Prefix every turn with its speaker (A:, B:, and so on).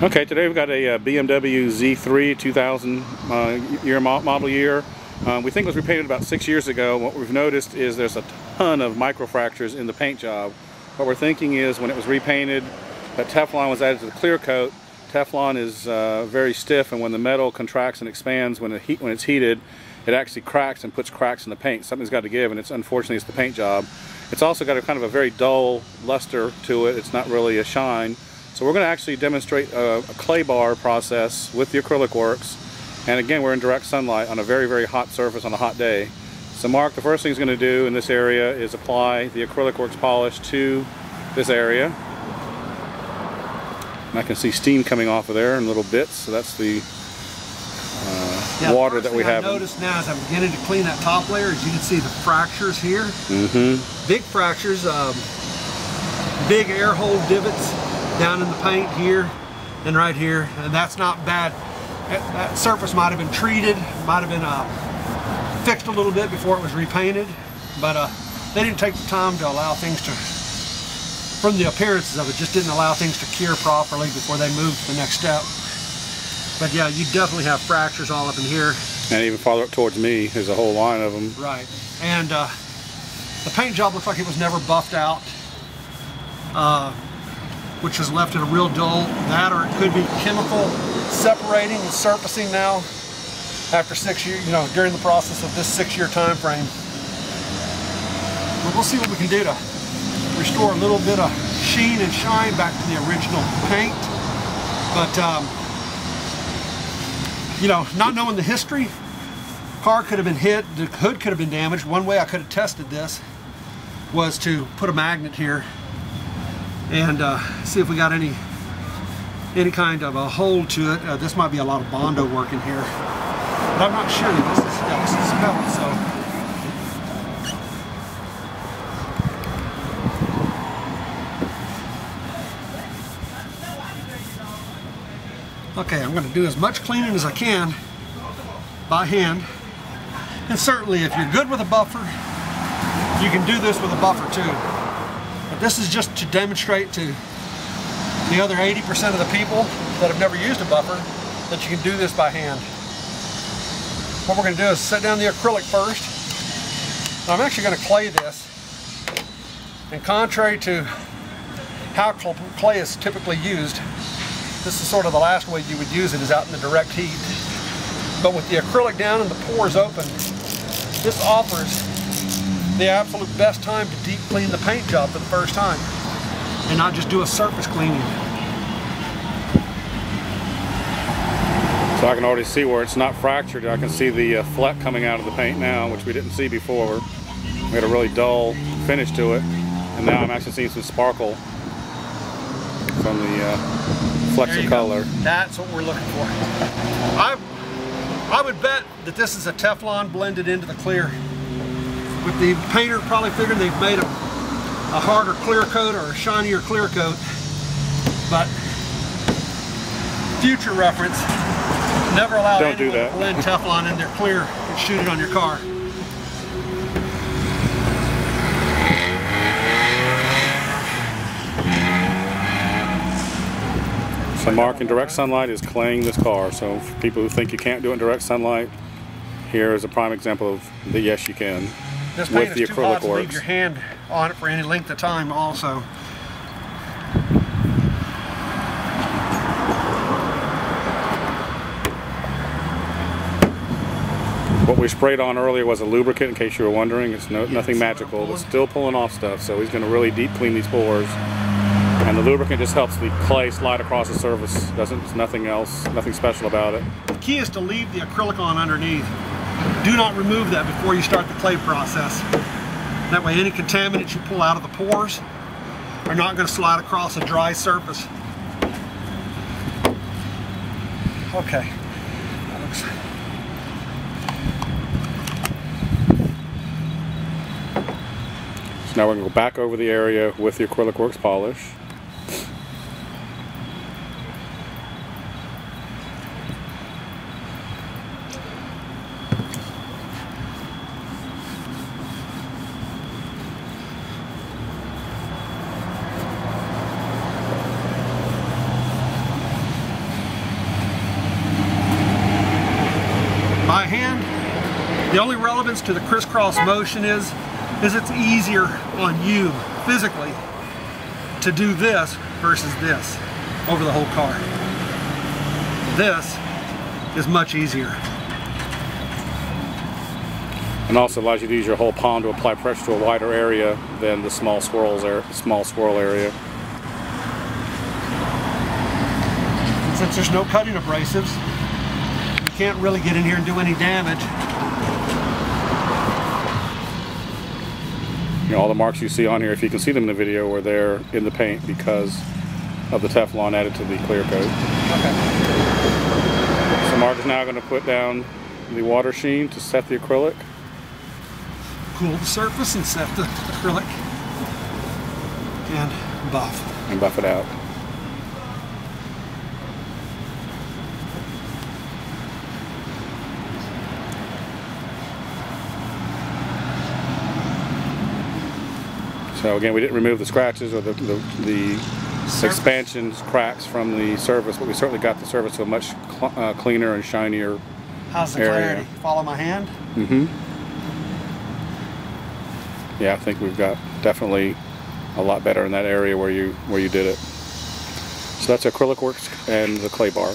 A: Okay, today we've got a BMW Z3 2000 model year. We think it was repainted about 6 years ago. What we've noticed is there's a ton of microfractures in the paint job. What we're thinking is when it was repainted, that Teflon was added to the clear coat. Teflon is very stiff, and when the metal contracts and expands when it's heated, it actually cracks and puts cracks in the paint. Something's got to give, and unfortunately it's the paint job. It's also got a kind of a very dull luster to it. It's not really a shine. So we're going to actually demonstrate a clay bar process with the Acrylic-Works. And again, we're in direct sunlight on a very, very hot surface on a hot day. So Mark, the first thing he's going to do in this area is apply the Acrylic-Works polish to this area. And I can see steam coming off of there in little bits, so that's the water that we have.
B: What I notice now as I'm beginning to clean that top layer is you can see the fractures here. Big fractures, big air hole divots down in the paint here and right here, and that's not bad. That surface might have been treated, might have been fixed a little bit before it was repainted, but they didn't take the time to allow things to, from the appearances of it, just didn't allow things to cure properly before they moved to the next step. But yeah, you definitely have fractures all up in here. And
A: even farther up towards me, there's a whole line of them.
B: Right, and the paint job looks like it was never buffed out. Which has left it a real dull. That, or it could be chemical separating and surfacing now after 6 years, during the process of this 6-year time frame. But we'll see what we can do to restore a little bit of sheen and shine back to the original paint. But not knowing the history, car could have been hit, the hood could have been damaged. One way I could have tested this was to put a magnet here and see if we got any kind of a hold to it. This might be a lot of Bondo work in here, but I'm not sure. This is metal, so. Okay, I'm going to do as much cleaning as I can by hand, and certainly if you're good with a buffer, you can do this with a buffer too. But this is just to demonstrate to the other 80% of the people that have never used a buffer that you can do this by hand. What we're going to do is set down the acrylic first. Now, I'm actually going to clay this, and contrary to how clay is typically used, this is sort of the last way you would use it, is out in the direct heat. But with the acrylic down and the pores open, this offers the absolute best time to deep clean the paint job for the first time and not just do a surface cleaning.
A: So I can already see where it's not fractured. I can see the fleck coming out of the paint now, which we didn't see before. We had a really dull finish to it, and now I'm actually seeing some sparkle from the flecks of color.
B: That's what we're looking for. I would bet that this is a Teflon blended into the clear. With the painter probably figuring they've made a harder clear coat or a shinier clear coat, but future reference, never allow anyone to blend Teflon in their clear and shoot it on your car.
A: So Mark, in direct sunlight is claying this car. So for people who think you can't do it in direct sunlight, here is a prime example of the yes you can.
B: This paint is too hot to leave your hand on it for any length of time also.
A: What we sprayed on earlier was a lubricant, in case you were wondering. It's nothing magical, but still pulling off stuff. So he's going to really deep clean these pores. And the lubricant just helps the clay slide across the surface. It's nothing else, nothing special about it.
B: The key is to leave the acrylic on underneath. Do not remove that before you start the clay process. That way any contaminants you pull out of the pores are not going to slide across a dry surface. Okay.
A: So now we're going to go back over the area with the Acrylic-Works polish.
B: difference to the crisscross motion is it's easier on you physically to do this versus this over the whole car. This is much easier.
A: And also allows you to use your whole palm to apply pressure to a wider area than the small swirl area.
B: And since there's no cutting abrasives, you can't really get in here and do any damage.
A: You know, all the marks you see on here, if you can see them in the video, were there in the paint because of the Teflon added to the clear coat.
B: Okay.
A: So Mark is now going to put down the water sheen to set the acrylic.
B: Cool the surface and set the acrylic and buff.
A: And buff it out. So again, we didn't remove the scratches or the expansions, cracks from the surface, but we certainly got the surface to a much cleaner and shinier
B: How's the
A: area.
B: clarity? Follow my hand?
A: Mm-hmm. Yeah, I think we've got definitely a lot better in that area where you did it. So that's Acrylic-Works and the clay bar.